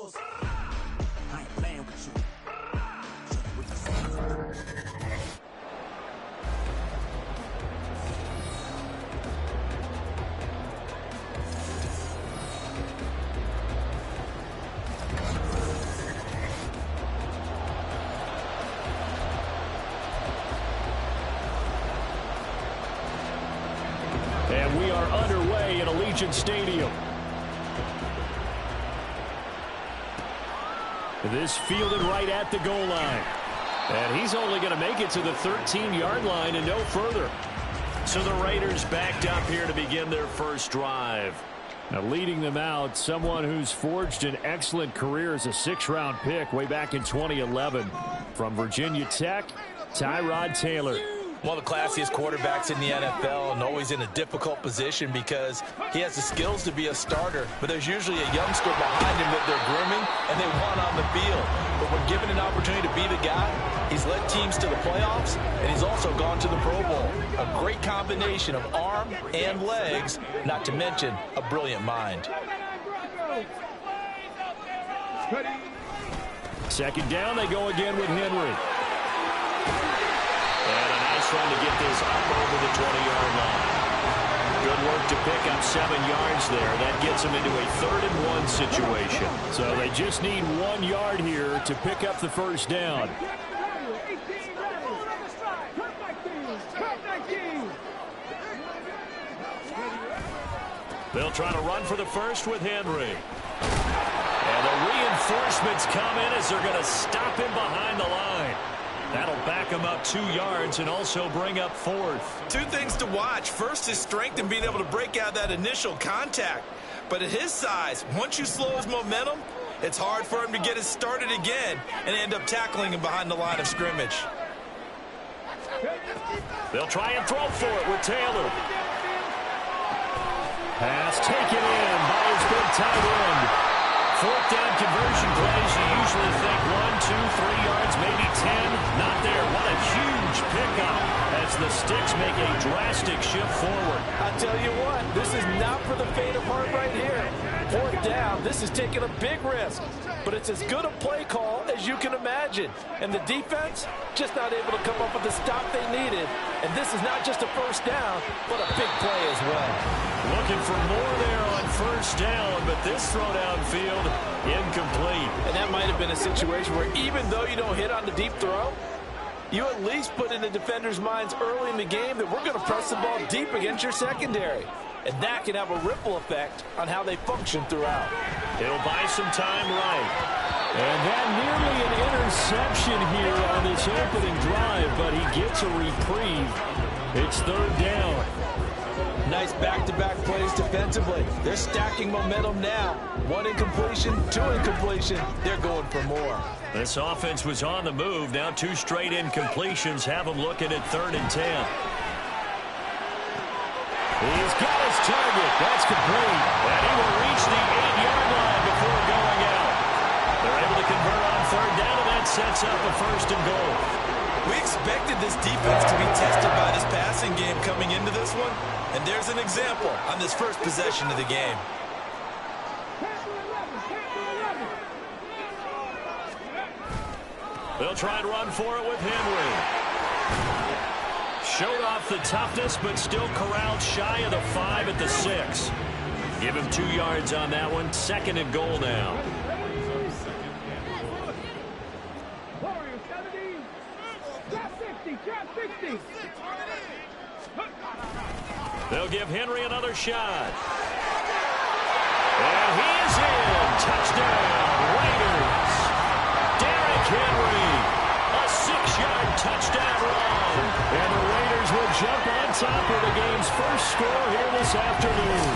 I ain't playing with you. And we are underway in Allegiant Stadium. This fielded right at the goal line. And he's only going to make it to the 13-yard line and no further. So the Raiders backed up here to begin their first drive. Now leading them out, someone who's forged an excellent career as a 6th-round pick way back in 2011. From Virginia Tech, Tyrod Taylor. One of the classiest quarterbacks in the NFL, and always in a difficult position because he has the skills to be a starter, but there's usually a youngster behind him that they're grooming and they want on the field. But when given an opportunity to be the guy, he's led teams to the playoffs, and he's also gone to the Pro Bowl. A great combination of arm and legs, not to mention a brilliant mind. Second down, they go again with Henry. And a nice run to get this up over the 20-yard line. Good work to pick up 7 yards there. That gets them into a 3rd-and-1 situation. So they just need 1 yard here to pick up the first down. They'll try to run for the first with Henry. And the reinforcements come in as they're going to stop him behind the line. That'll back him up 2 yards and also bring up 4th. 2 things to watch. First, his strength and being able to break out that initial contact. But at his size, once you slow his momentum, it's hard for him to get it started again and end up tackling him behind the line of scrimmage. They'll try and throw for it with Taylor. Pass taken in by his big tight end. 4th down conversion plays, you usually think 1, 2, 3 yards, maybe 10. Not there. What a huge pickup as the Sticks make a drastic shift forward. I tell you what, this is not for the faint of heart right here. 4th down, this is taking a big risk. But it's as good a play call as you can imagine. And the defense just not able to come up with the stop they needed. And this is not just a first down, but a big play as well. Looking for more there on first down, but this throw downfield incomplete. And that might have been a situation where even though you don't hit on the deep throw, you at least put in the defenders' minds early in the game that we're going to press the ball deep against your secondary. And that can have a ripple effect on how they function throughout. It'll buy some time right. And that nearly an interception here on this opening drive, but he gets a reprieve. It's 3rd down. Nice back-to-back plays defensively. They're stacking momentum now. 1 incompletion, 2 incompletion. They're going for more. This offense was on the move. Now 2 straight incompletions have them looking at 3rd and 10. He's got his target. That's complete. And he will reach the 8-yard line before going out. They're able to convert on 3rd down, and that sets up a 1st and goal. We expected this defense to be tested by this passing game coming into this one. And there's an example on this first possession of the game. They'll try and run for it with Henry. Showed off the toughness, but still corralled shy of the 5 at the 6. Give him 2 yards on that one. 2nd and goal now. They'll give Henry another shot. And he is in. Touchdown, Raiders. Derrick Henry, a 6-yard touchdown run. And the Raiders will jump on top of the game's first score here this afternoon.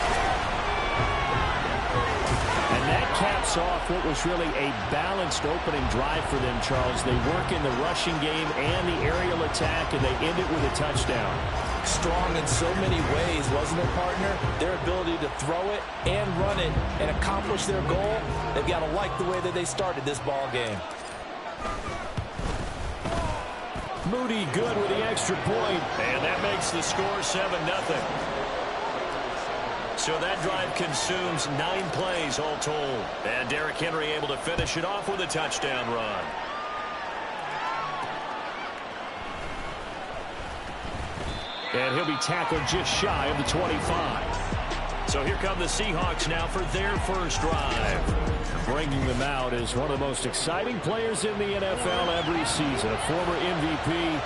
And that caps off what was really a balanced opening drive for them, Charles. They work in the rushing game and the aerial attack, and they end it with a touchdown. Strong in so many ways, wasn't it, partner? Their ability to throw it and run it and accomplish their goal, they've got to like the way that they started this ball game. Moody good with the extra point, and that makes the score 7-0. So that drive consumes 9 plays all told. And Derrick Henry able to finish it off with a touchdown run. And he'll be tackled just shy of the 25. So here come the Seahawks now for their first drive. Bringing them out is one of the most exciting players in the NFL every season. A former MVP,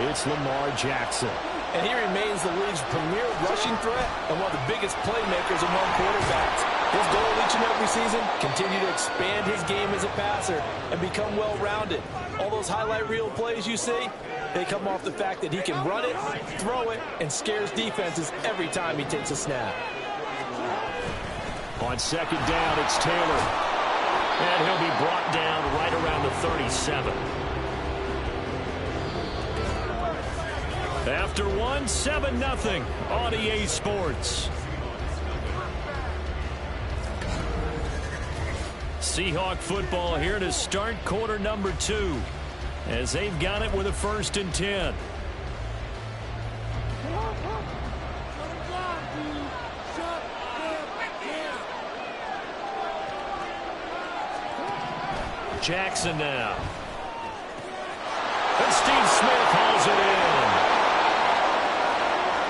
it's Lamar Jackson. And he remains the league's premier rushing threat and one of the biggest playmakers among quarterbacks. His goal each and every season, continue to expand his game as a passer and become well-rounded. All those highlight reel plays you see, they come off the fact that he can run it, throw it, and scares defenses every time he takes a snap. On second down, it's Taylor. And he'll be brought down right around the 37. After one, 7-0 on EA Sports. Seahawk football here to start quarter number 2 as they've got it with a 1st and 10. Jackson now. And Steve Smith hauls it in.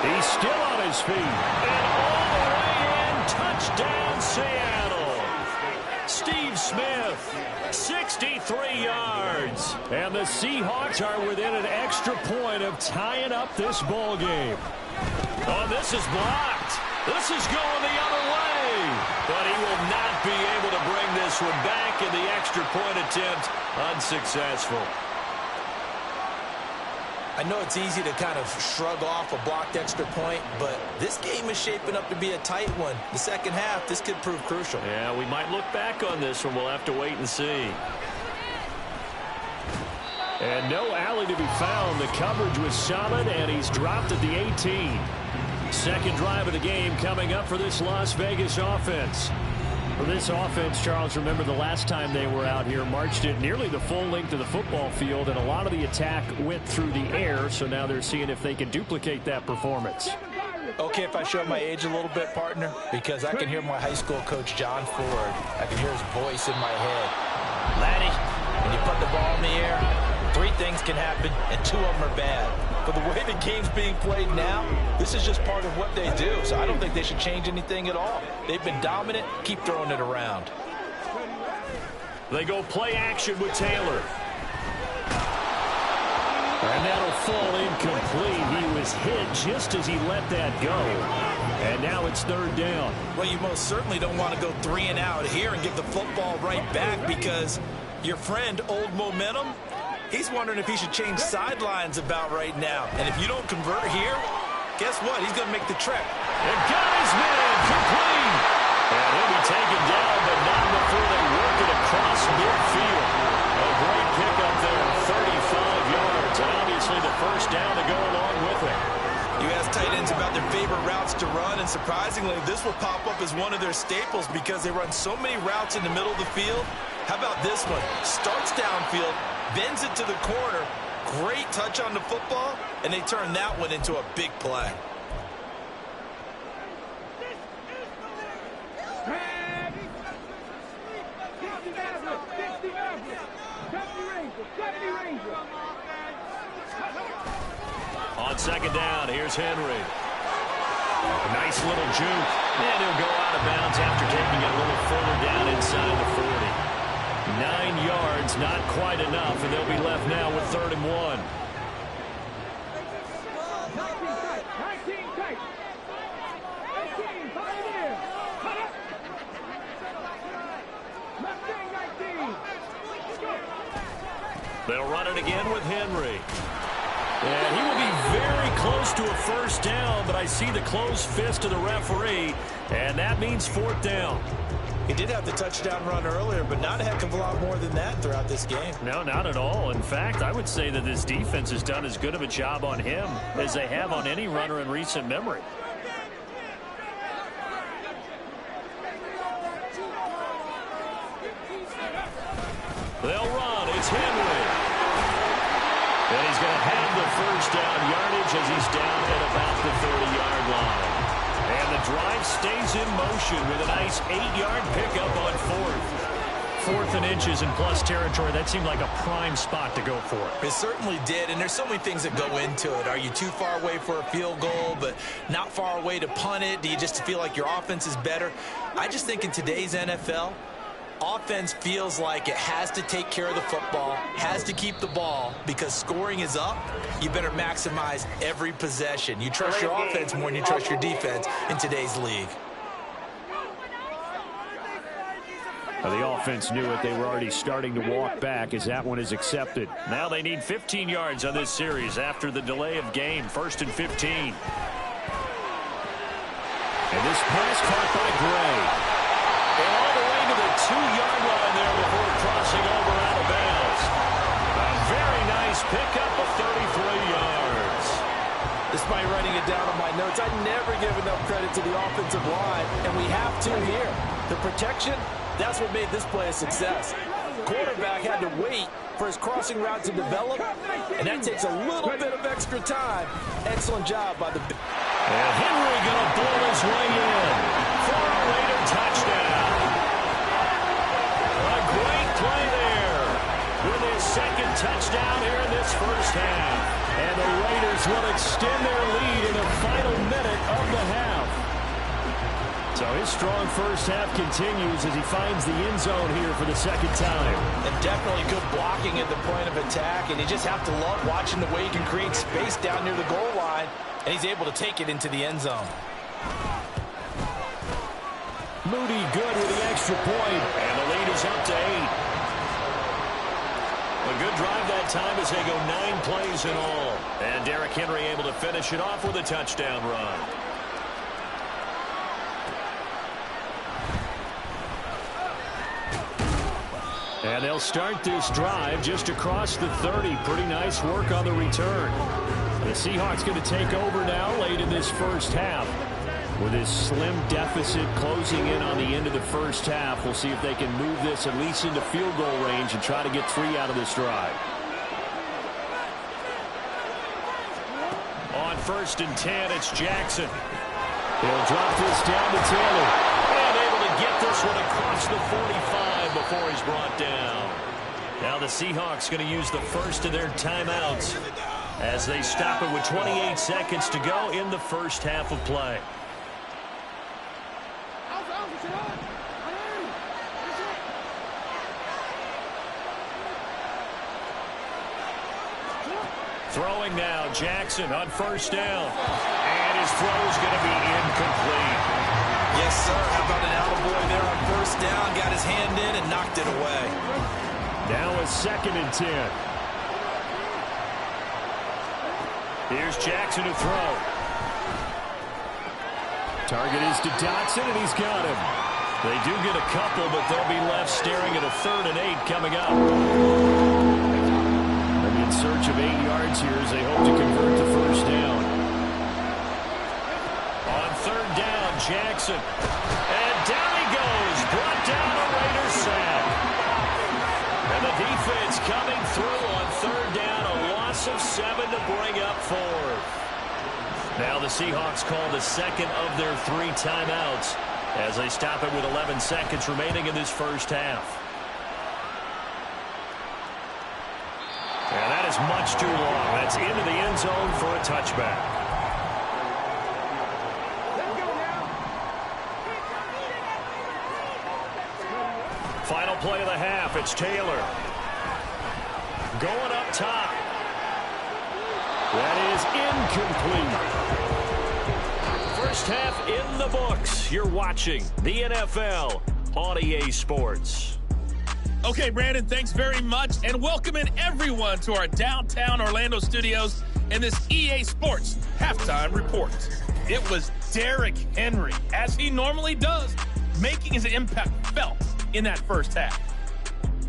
He's still on his feet. And all the way in. Touchdown, Seattle. Steve Smith, 63 yards. And the Seahawks are within an extra point of tying up this ball game. Oh, this is blocked. This is going the other way. But he will not be able to bring this one back, and the extra point attempt unsuccessful. I know it's easy to kind of shrug off a blocked extra point, but this game is shaping up to be a tight one. The second half, this could prove crucial. Yeah, we might look back on this one. We'll have to wait and see. And no alley to be found. The coverage was solid, and he's dropped at the 18. Second drive of the game coming up for this Las Vegas offense. For this offense, Charles, remember the last time they were out here, marched it nearly the full length of the football field, and a lot of the attack went through the air, so now they're seeing if they can duplicate that performance. Okay, if I show my age a little bit, partner, because I can hear my high school coach, John Ford. I can hear his voice in my head. Laddie, when you put the ball in the air, 3 things can happen, and 2 of them are bad. But the way the game's being played now, this is just part of what they do. So I don't think they should change anything at all. They've been dominant. Keep throwing it around. They go play action with Taylor. And that'll fall incomplete. He was hit just as he let that go. And now it's 3rd down. Well, you most certainly don't want to go 3 and out here and give the football right back, because your friend, Old Momentum, he's wondering if he should change sidelines about right now. And if you don't convert here, guess what? He's going to make the trek. And got his man complete. And he'll be taken down, but not before they work it across midfield. A great pickup there, 35 yards. And obviously the first down to go along with it. You ask tight ends about their favorite routes to run, and surprisingly, this will pop up as one of their staples because they run so many routes in the middle of the field. How about this one? Starts downfield, bends it to the corner, great touch on the football, and they turn that one into a big play. On second down, here's Henry. Nice little juke. And he'll go out of bounds after taking it a little further down inside the 40. 9 yards, not quite enough, and they'll be left now with 3rd and 1. They'll run it again with Henry. And he will be very close to a first down, but I see the closed fist of the referee, and that means 4th down. He did have the touchdown run earlier, but not a heck of a lot more than that throughout this game. No, not at all. In fact, I would say that this defense has done as good of a job on him as they have on any runner in recent memory. They'll run. It's Henry. And he's going to have the first down yardage as he's down at about the 30-yard line. And the drive stays in motion with a nice 8-yard pickup on fourth. 4th and inches in plus territory. That seemed like a prime spot to go for. It certainly did, and there's so many things that go into it. Are you too far away for a field goal, but not far away to punt it? Do you just feel like your offense is better? I just think in today's NFL, offense feels like it has to take care of the football, has to keep the ball, because scoring is up. You better maximize every possession. You trust your offense more than you trust your defense in today's league. The offense knew it. They were already starting to walk back as that one is accepted. Now they need 15 yards on this series after the delay of game. 1st and 15. And this pass caught by Gray. And all the way to the 2-yard line there before crossing over out of bounds. A very nice pickup of 33 yards. Despite writing it down on my notes, I never give enough credit to the offensive line, and we have to here. The protection, that's what made this play a success. Quarterback had to wait for his crossing route to develop, and that takes a little bit of extra time. Excellent job by the... And Henry going to blow his way in for a Raider touchdown. A great play there with his 2nd touchdown here in this first half. And the Raiders will extend their lead in the final minute of the half. So his strong first half continues as he finds the end zone here for the 2nd time. And definitely good blocking at the point of attack, and you just have to love watching the way he can create space down near the goal line, and he's able to take it into the end zone. Moody good with the extra point, and the lead is up to 8. A good drive that time as they go 9 plays in all. And Derrick Henry able to finish it off with a touchdown run. And they'll start this drive just across the 30. Pretty nice work on the return. The Seahawks going to take over now late in this first half. With this slim deficit closing in on the end of the first half, we'll see if they can move this at least into field goal range and try to get 3 out of this drive. On 1st and 10, it's Jackson. He'll drop this down to Taylor. And able to get this one across the 45 before he's brought down. Now the Seahawks going to use the first of their timeouts as they stop it with 28 seconds to go in the first half of play. Throwing now, Jackson on 1st down. And his throw is going to be incomplete. Yes, sir. How about an attaboy there on 1st down? Got his hand in and knocked it away. Now a 2nd and 10. Here's Jackson to throw. Target is to Dotson, and he's got him. They do get a couple, but they'll be left staring at a 3rd and 8 coming up. In search of 8 yards here as they hope to convert the 1st down. On 3rd down, Jackson. And down he goes. Brought down a Raiders sack. And the defense coming through on 3rd down. A loss of 7 to bring up 4th. Now the Seahawks call the 2nd of their 3 timeouts as they stop it with 11 seconds remaining in this first half. And that is much too long. That's into the end zone for a touchback. Final play of the half. It's Taylor. Going up top. That is incomplete. First half in the books. You're watching the NFL on EA Sports. Okay, Brandon, thanks very much, and welcoming everyone to our downtown Orlando studios in this EA Sports halftime report. It was Derrick Henry, as he normally does, making his impact felt in that first half.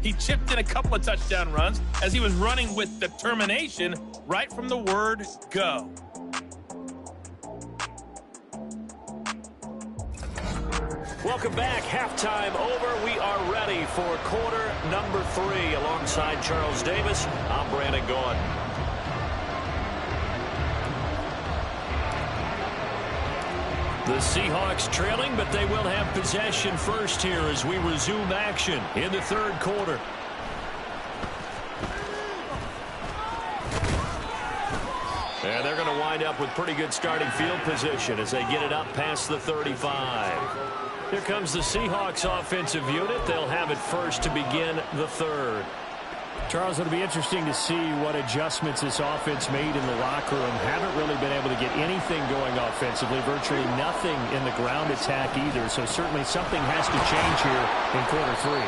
He chipped in a couple of touchdown runs as he was running with determination right from the word go. Welcome back. Halftime over. We are ready for quarter number 3. Alongside Charles Davis, I'm Brandon Gaudin. The Seahawks trailing, but they will have possession first here as we resume action in the third quarter. And they're going to wind up with pretty good starting field position as they get it up past the 35. Here comes the Seahawks offensive unit. They'll have it first to begin the third. Charles, it'll be interesting to see what adjustments this offense made in the locker room. Haven't really been able to get anything going offensively, virtually nothing in the ground attack either. So certainly something has to change here in quarter three.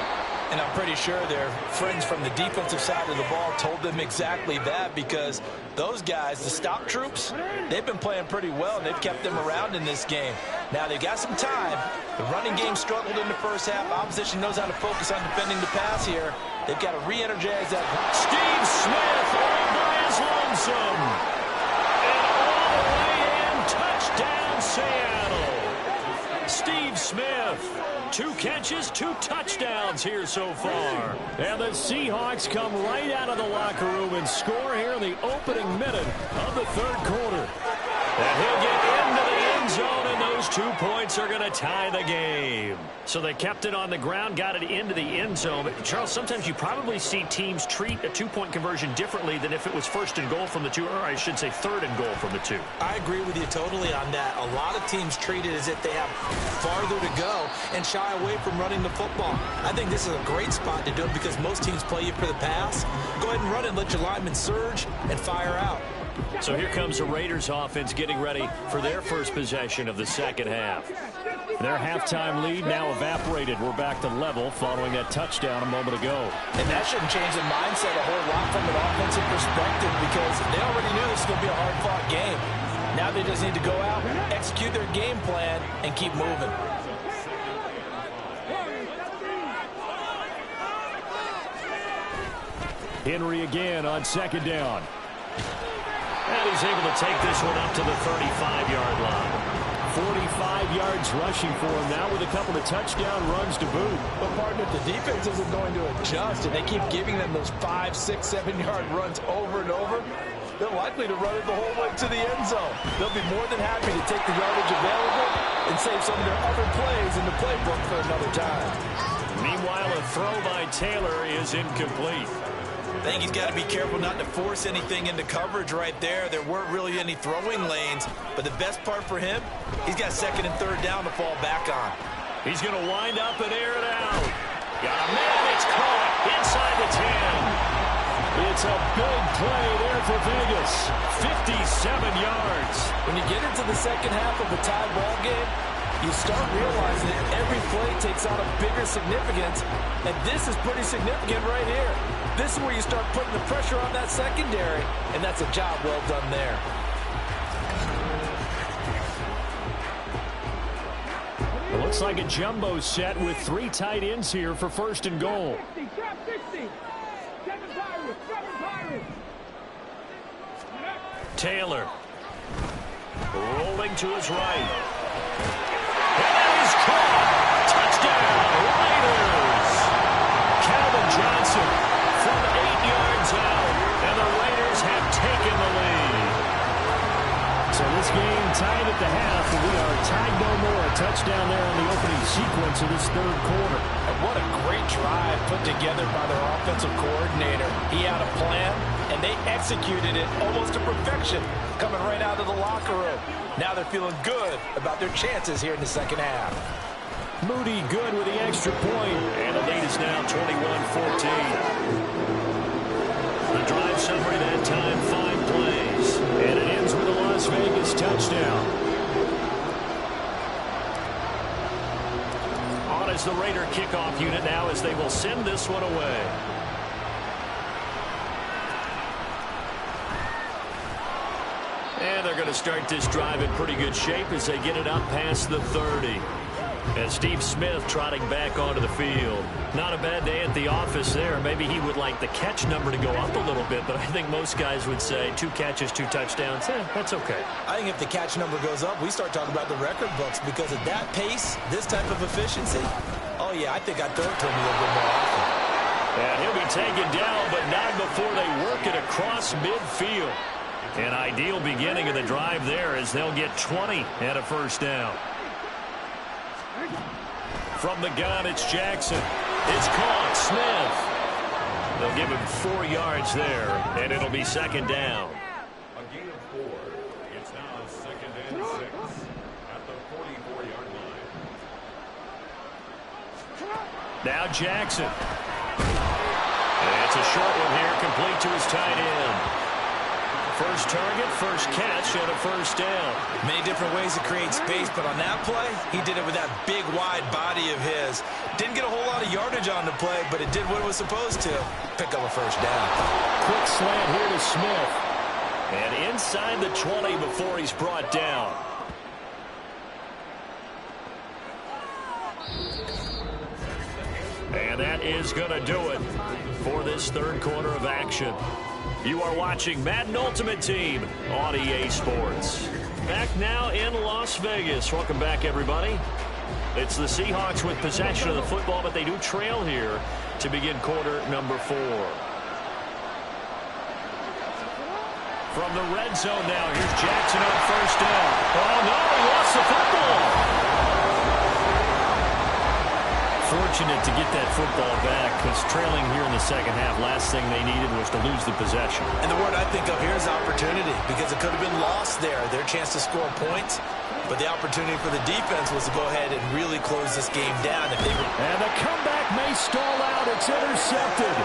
And I'm pretty sure their friends from the defensive side of the ball told them exactly that, because those guys, the stop troops, they've been playing pretty well, and they've kept them around in this game. Now, they've got some time. The running game struggled in the first half. Opposition knows how to focus on defending the pass here. They've got to re-energize that. Steve Smith all by his lonesome. And all the way in, touchdown Seattle. Steve Smith. 2 catches, 2 touchdowns here so far. And the Seahawks come right out of the locker room and score here in the opening minute of the third quarter. And he'll get into the end zone, and those 2 points are going to tie the game. So they kept it on the ground, got it into the end zone. But Charles, sometimes you probably see teams treat a 2-point conversion differently than if it was first and goal from the 2, or I should say third and goal from the 2. I agree with you totally on that. A lot of teams treat it as if they have farther to go and shy away from running the football. I think this is a great spot to do it because most teams play you for the pass. Go ahead and run it, let your linemen surge and fire out. So here comes the Raiders offense getting ready for their first possession of the second half. Their halftime lead now evaporated. We're back to level following that touchdown a moment ago. And that shouldn't change the mindset a whole lot from an offensive perspective, because they already knew this was going to be a hard-fought game. Now they just need to go out, execute their game plan, and keep moving. Henry again on second down. And he's able to take this one up to the 35-yard line. 45 yards rushing for him now with a couple of touchdown runs to boot. But, partner, the defense isn't going to adjust, and they keep giving them those 5, 6, 7-yard runs over and over. They're likely to run it the whole way to the end zone. They'll be more than happy to take the yardage available and save some of their other plays in the playbook for another time. Meanwhile, a throw by Taylor is incomplete. I think he's got to be careful not to force anything into coverage right there. There weren't really any throwing lanes, but the best part for him, he's got second and third down to fall back on. He's going to wind up and air it out. Got a man, it's caught inside the 10. It's a big play there for Vegas. 57 yards. When you get into the second half of a tie ball game, you start realizing that every play takes on a bigger significance, and this is pretty significant right here. This is where you start putting the pressure on that secondary, and that's a job well done there. It looks like a jumbo set with 3 tight ends here for first and goal. Taylor rolling to his right. And that is caught. Touchdown, Raiders. Calvin Johnson from 8 yards out, and the Raiders have taken the lead. So this game tied at the half, and we are tied no more. A touchdown there on the opening sequence of this third quarter. And what a great drive put together by their offensive coordinator. He had a plan, and they executed it almost to perfection, coming right out of the locker room. Now they're feeling good about their chances here in the second half. Moody good with the extra point. And the lead is now 21-14. The drive summary that time, 5 plays. And it ends with a Las Vegas touchdown. On is the Raider kickoff unit now as they will send this one away. And they're going to start this drive in pretty good shape as they get it up past the 30. And Steve Smith trotting back onto the field. Not a bad day at the office there. Maybe he would like the catch number to go up a little bit, but I think most guys would say 2 catches, 2 touchdowns. That's okay. I think if the catch number goes up, we start talking about the record books, because at that pace, this type of efficiency, oh yeah, I think I'd throw it to him a little bit more often. And he'll be taken down, but not before they work it across midfield. An ideal beginning of the drive there as they'll get 20 and a first down. From the gun, it's Jackson. It's caught. Smith. They'll give him 4 yards there, and it'll be second down. A gain of 4. It's now second and 6 at the 44-yard line. Now Jackson. And it's a short one here, complete to his tight end. First target, first catch, and a first down. Many different ways to create space, but on that play, he did it with that big, wide body of his. Didn't get a whole lot of yardage on the play, but it did what it was supposed to. Pick up a first down. Quick slant here to Smith. And inside the 20 before he's brought down. And that is going to do it for this third quarter of action. You are watching Madden Ultimate Team on EA Sports. Back now in Las Vegas. Welcome back, everybody. It's the Seahawks with possession of the football, but they do trail here to begin quarter number 4. From the red zone now, here's Jackson on first down. Oh, no, he lost the football. Fortunate to get that football back because trailing here in the second half, last thing they needed was to lose the possession. And the word I think of here is opportunity because it could have been lost there. Their chance to score points, but the opportunity for the defense was to go ahead and really close this game down. And the comeback may stall out. It's intercepted.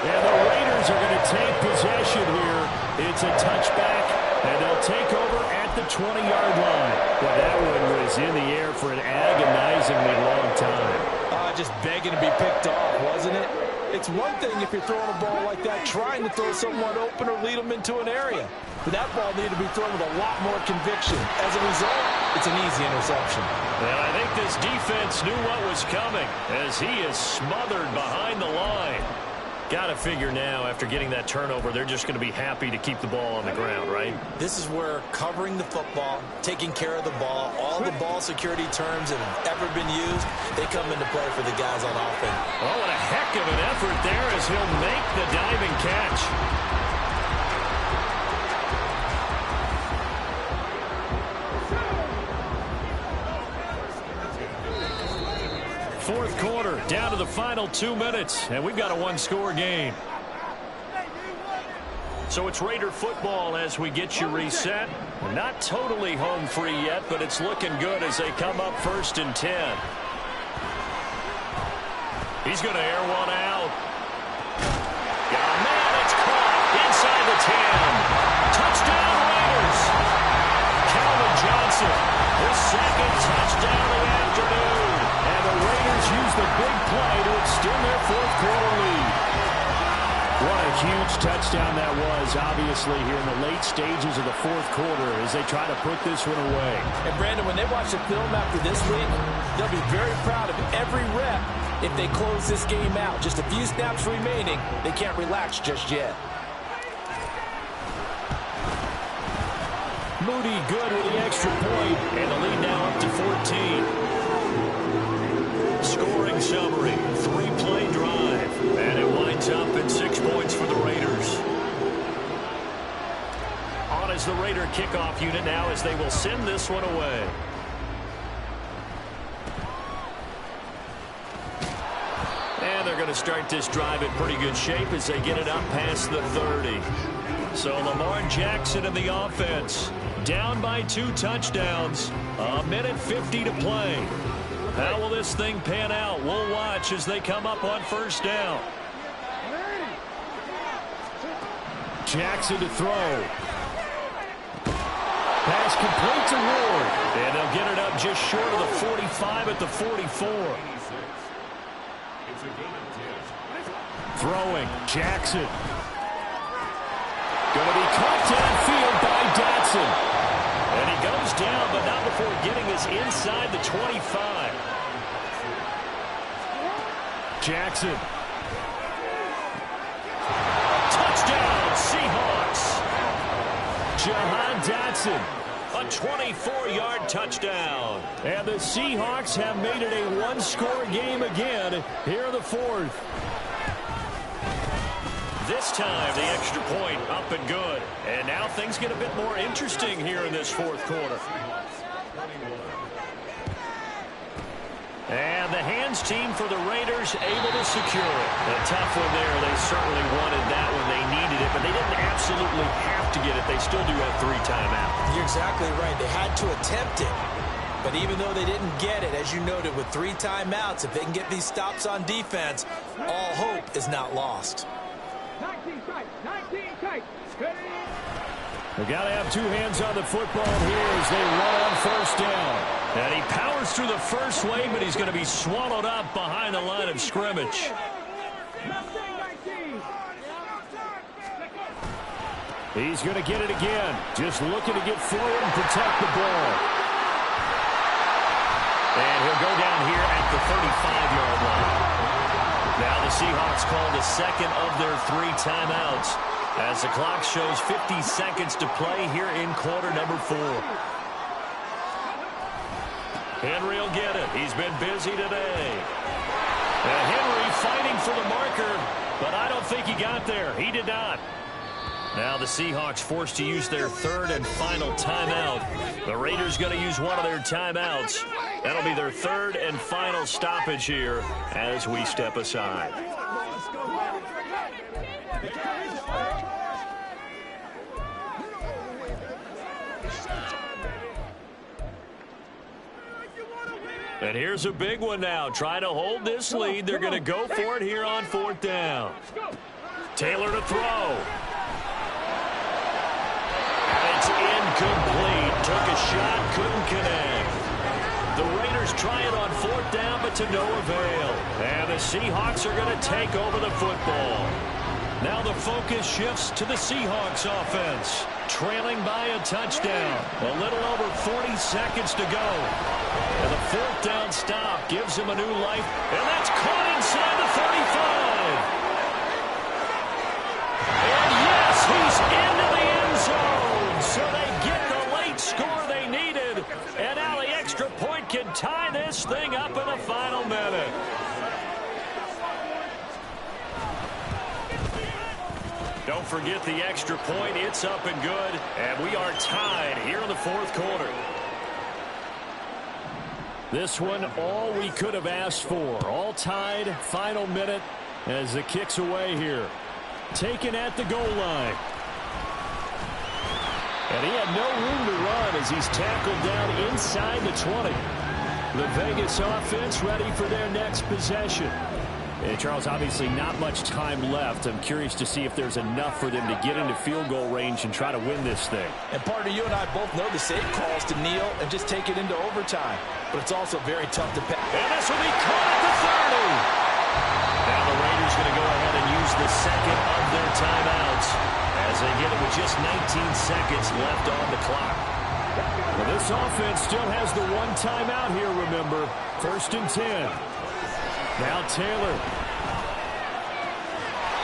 And the Raiders are going to take possession here. It's a touchback, and they'll take over at the 20-yard line. But that one was in the air for an agonizingly long time. Just begging to be picked off, wasn't it? It's one thing if you're throwing a ball like that, trying to throw someone open or lead them into an area. But that ball needed to be thrown with a lot more conviction. As a result, it's an easy interception. And I think this defense knew what was coming as he is smothered behind the line. Got to figure now, after getting that turnover, they're just going to be happy to keep the ball on the ground, right? This is where covering the football, taking care of the ball, all the ball security terms that have ever been used, they come into play for the guys on offense. Oh, and a heck of an effort there as he'll make the diving catch. Fourth quarter, down to the final 2 minutes, and we've got a one-score game. So it's Raider football as we get you reset. Not totally home free yet, but it's looking good as they come up 1st and 10. He's going to air one out. Got a man, it's caught inside the 10. Touchdown Raiders. Calvin Johnson, his second touchdown of the afternoon. And the Raiders use the big play to extend their fourth quarter lead. What a huge touchdown that was, obviously, here in the late stages of the fourth quarter as they try to put this one away. And, Brandon, when they watch the film after this week, they'll be very proud of every rep if they close this game out. Just a few snaps remaining. They can't relax just yet. Moody good with the extra point, and the lead now up to 14. Scoring summary, 3-play drive, and it winds up at 6 points for the Raiders. On as the Raider kickoff unit now as they will send this one away. And they're going to start this drive in pretty good shape as they get it up past the 30. So Lamar Jackson in the offense, down by 2 touchdowns, a minute 50 to play. How will this thing pan out? We'll watch as they come up on first down. Jackson to throw. Pass complete to Ward. And they'll get it up just short of the 45 at the 44. Throwing. Jackson. Going to be caught downfield by Dotson. And he goes down, but not before getting us inside the 25. Jackson. Touchdown, Seahawks. Jahan Dotson. A 24-yard touchdown. And the Seahawks have made it a one-score game again here in the fourth. This time, the extra point up and good. And now things get a bit more interesting here in this fourth quarter. And the hands team for the Raiders able to secure it. A tough one there. They certainly wanted that when they needed it, but they didn't absolutely have to get it. They still do have 3 timeouts. You're exactly right. They had to attempt it. But even though they didn't get it, as you noted, with 3 timeouts, if they can get these stops on defense, all hope is not lost. 19 tight. They've got to have 2 hands on the football here as they run on first down. And he powers through the first wave, but he's going to be swallowed up behind the line of scrimmage. He's going to get it again. Just looking to get forward and protect the ball. And he'll go down here at the 35-yard line. Now the Seahawks call the second of their 3 timeouts as the clock shows 50 seconds to play here in quarter number 4. Henry will get it. He's been busy today. And Henry fighting for the marker, but I don't think he got there. He did not. Now the Seahawks forced to use their 3rd and final timeout. The Raiders going to use one of their timeouts. That'll be their 3rd and final stoppage here as we step aside. And here's a big one now. Trying to hold this lead. They're going to go for it here on 4th down. Taylor to throw. It's incomplete. Took a shot, couldn't connect. The Raiders try it on 4th down, but to no avail. And the Seahawks are going to take over the football. Now the focus shifts to the Seahawks offense. Trailing by a touchdown. A little over 40 seconds to go. And the 4th down stop gives him a new life. And that's caught inside the 35. And yes, he's into the end zone. So they get the late score they needed. And now the extra point can tie this thing up in the final minute. Don't forget the extra point. It's up and good. And we are tied here in the 4th quarter. This one, all we could have asked for. All tied, final minute as the kick's away here. Taken at the goal line. And he had no room to run as he's tackled down inside the 20. The Vegas offense ready for their next possession. And Charles, obviously not much time left. I'm curious to see if there's enough for them to get into field goal range and try to win this thing. And partner, you and I both know the safe calls to kneel and just take it into overtime. But it's also very tough to pass. And this will be caught at the 30. Now the Raiders going to go ahead and use the second of their timeouts as they get it with just 19 seconds left on the clock. Well, this offense still has the 1 timeout here, remember. 1st and 10. Now Taylor.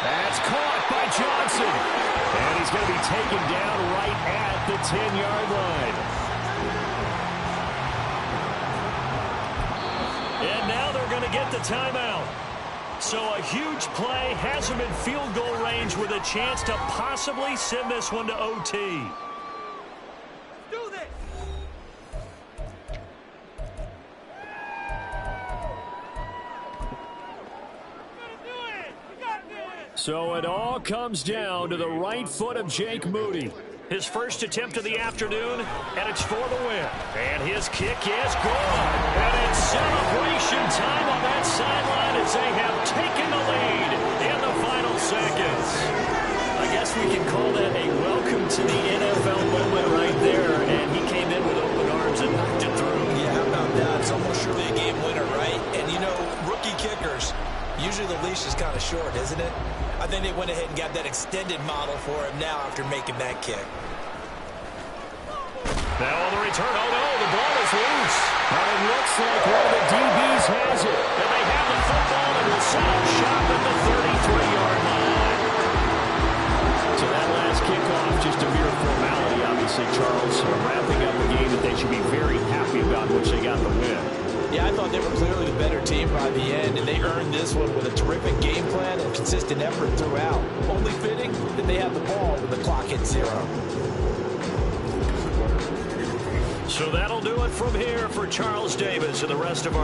That's caught by Johnson. And he's going to be taken down right at the 10-yard line. And now they're going to get the timeout. So a huge play has them in field goal range with a chance to possibly send this one to OT. So it all comes down to the right foot of Jake Moody. His first attempt of the afternoon, and it's for the win. And his kick is good. And it's celebration time on that sideline as they have taken the lead in the final seconds. I guess we can call that a welcome to the NFL moment right there. And he came in with open arms and knocked it through. Yeah, how about that? It's almost surely a game winner, right? And, you know, rookie kickers, usually the leash is kind of short, isn't it? I think they went ahead and got that extended model for him now after making that kick. Now on the return, oh no, the ball is loose. But it looks like one of the DBs has it. And they have the football and will set up shop at the 33-yard line. So that last kickoff, just a mere formality, obviously, Charles. Wrapping up a game that they should be very happy about, which they got the win. Yeah, I thought they were clearly the better team. by the end, and they earned this one with a terrific game plan and consistent effort throughout. Only fitting that they have the ball when the clock hits 0. So that'll do it from here for Charles Davis and the rest of our